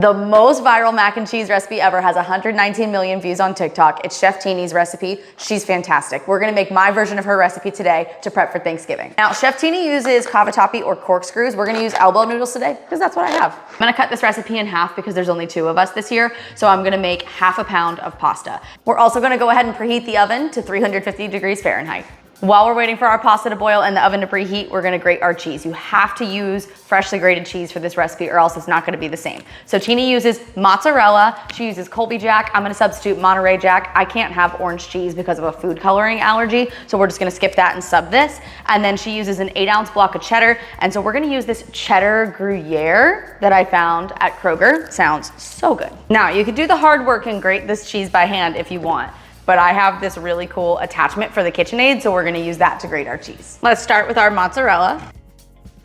The most viral mac and cheese recipe ever has 119 million views on TikTok. It's Chef Teeny's recipe. She's fantastic. We're gonna make my version of her recipe today to prep for Thanksgiving. Now, Chef Teeny uses cavatappi or corkscrews. We're gonna use elbow noodles today because that's what I have. I'm gonna cut this recipe in half because there's only 2 of us this year, so I'm gonna make half a pound of pasta. We're also gonna go ahead and preheat the oven to 350 degrees Fahrenheit. While we're waiting for our pasta to boil and the oven to preheat, we're gonna grate our cheese. You have to use freshly grated cheese for this recipe or else it's not gonna be the same. So Teeny uses mozzarella, she uses Colby Jack, I'm gonna substitute Monterey Jack. I can't have orange cheese because of a food coloring allergy, so we're just gonna skip that and sub this. And then she uses an 8-ounce block of cheddar, and so we're gonna use this cheddar Gruyere that I found at Kroger. Sounds so good. Now, you could do the hard work and grate this cheese by hand if you want, but I have this really cool attachment for the KitchenAid, so we're gonna use that to grate our cheese. Let's start with our mozzarella.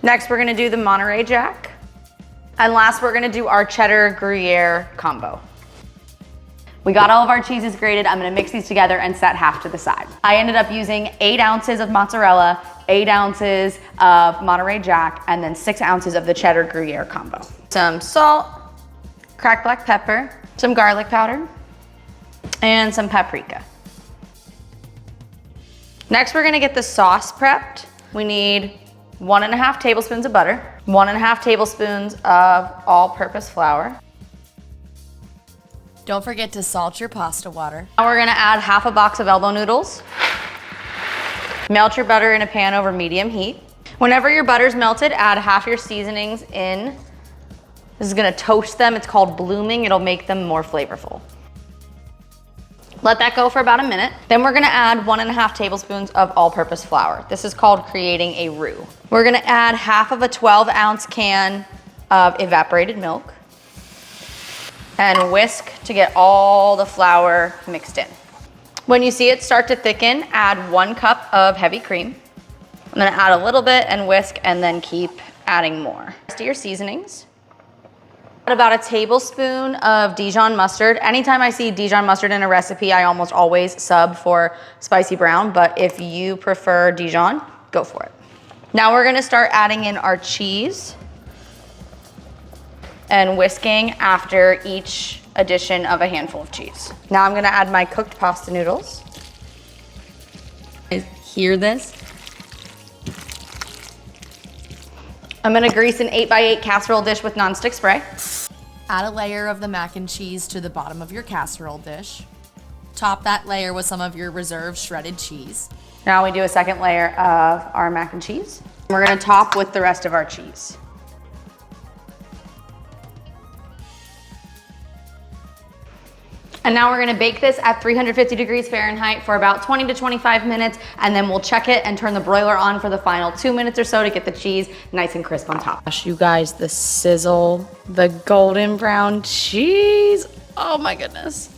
Next, we're gonna do the Monterey Jack. And last, we're gonna do our cheddar Gruyere combo. We got all of our cheeses grated. I'm gonna mix these together and set half to the side. I ended up using 8 ounces of mozzarella, 8 ounces of Monterey Jack, and then 6 ounces of the cheddar Gruyere combo. Some salt, cracked black pepper, some garlic powder, and some paprika. Next, we're gonna get the sauce prepped. We need 1.5 tablespoons of butter, 1.5 tablespoons of all-purpose flour. Don't forget to salt your pasta water. Now we're gonna add half a box of elbow noodles. Melt your butter in a pan over medium heat. Whenever your butter's melted, add half your seasonings in. This is gonna toast them. It's called blooming. It'll make them more flavorful. Let that go for about a minute. Then we're gonna add 1.5 tablespoons of all-purpose flour. This is called creating a roux. We're gonna add half of a 12-ounce can of evaporated milk and whisk to get all the flour mixed in. When you see it start to thicken, add 1 cup of heavy cream. I'm gonna add a little bit and whisk and then keep adding more. Rest of your seasonings. About a tablespoon of Dijon mustard. Anytime I see Dijon mustard in a recipe, I almost always sub for spicy brown, but if you prefer Dijon, go for it. Now we're gonna start adding in our cheese and whisking after each addition of a handful of cheese. Now I'm gonna add my cooked pasta noodles. Hear this? I'm gonna grease an 8x8 casserole dish with nonstick spray. Add a layer of the mac and cheese to the bottom of your casserole dish. Top that layer with some of your reserved shredded cheese. Now we do a second layer of our mac and cheese. We're gonna top with the rest of our cheese. And now we're gonna bake this at 350 degrees Fahrenheit for about 20 to 25 minutes, and then we'll check it and turn the broiler on for the final 2 minutes or so to get the cheese nice and crisp on top. Gosh, you guys, the sizzle, the golden brown cheese. Oh my goodness.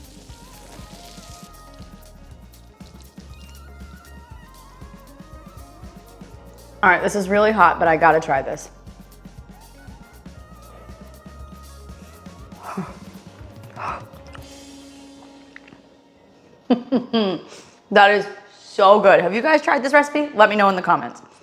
All right, this is really hot, but I gotta try this. That is so good. Have you guys tried this recipe? Let me know in the comments.